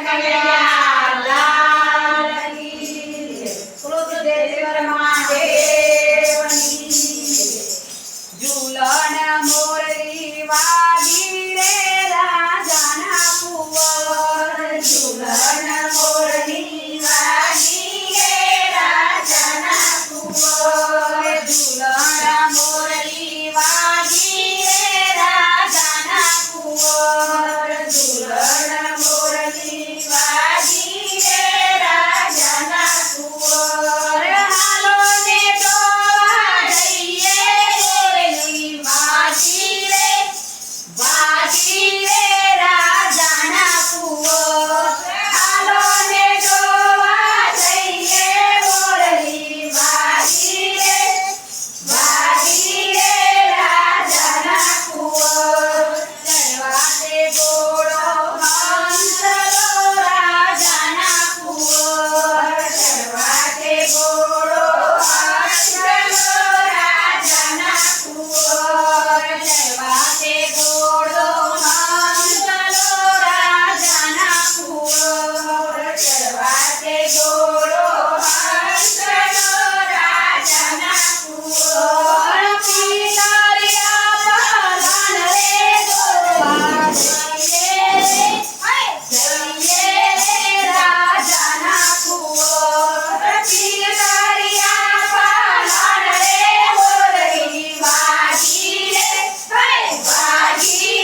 કનૈયા લાલ કી કૃષ્ણેશ્વર મહાદેવની ઝૂલણ મોરલી વાગી રે રાજાના કુંવર ઝૂલણ મોરલી વાગી રે રાજાના કુંવર ઝૂલણ મોરલી વાગી રે રાજાના કુંવર ઝૂલણ મોરલી વાગી રે રાજાના કુંવર હાલો ને જોવા જઈએ મોરલી વાગી રે રાજાના કુંવર હાલો ને જોવા જઈએ મોરલી વાગી રે રાજાના કુંવર ચરવાતે ઘોડો હંસલો રાજાના કુંવર ચરવાતે ઘોડો હંસલો રાજાના કુંવર ચરવાતે ઘોડો હંસલો રાજાના કુંવર ચરવાતે ઘોડો હંસલો રાજાના કુંવર પિતારિયા પાલન રે દોરવા જઈએ રાજાના કુંવર પિતારિયા પાલન રે મોરલી વાગી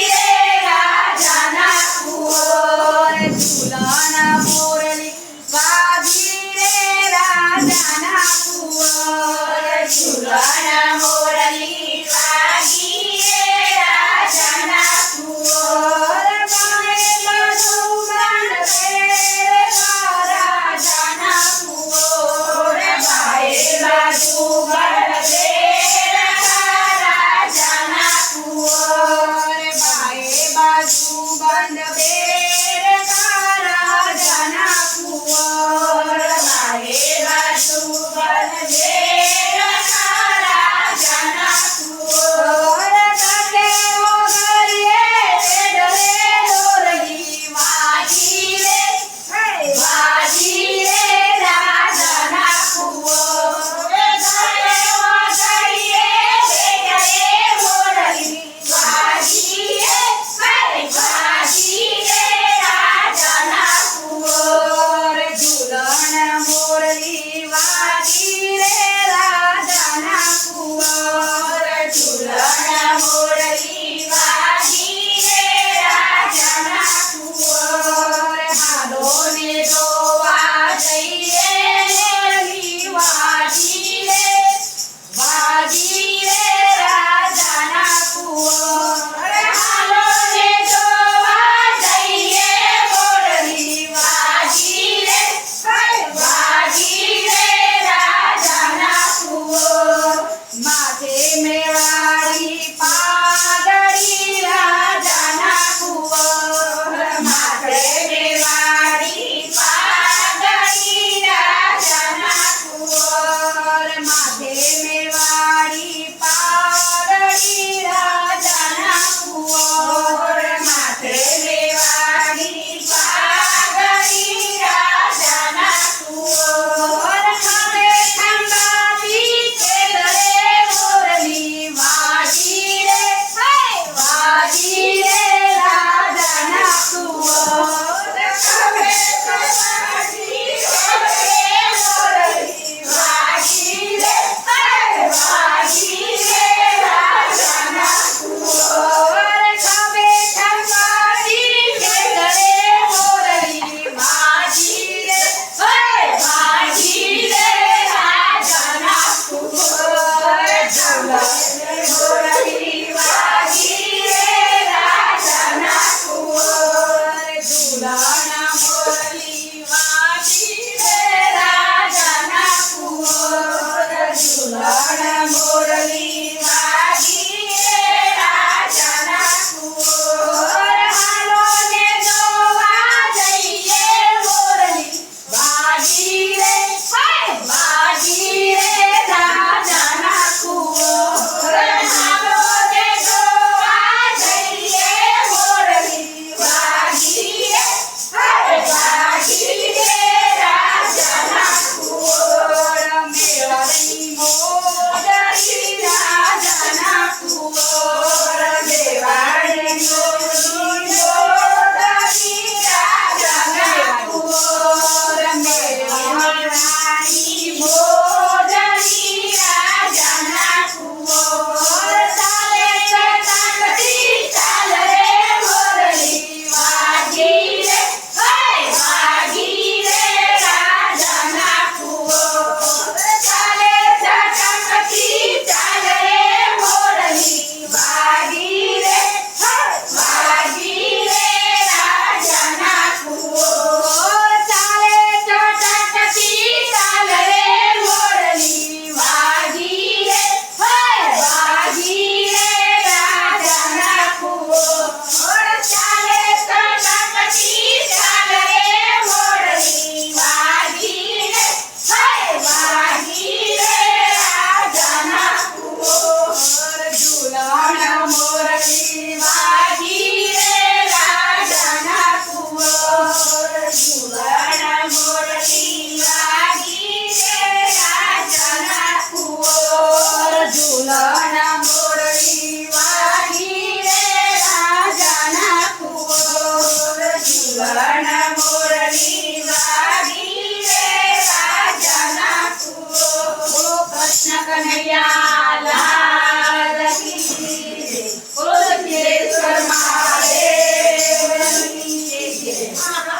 રે રાજાના કુંવર ઝૂલણ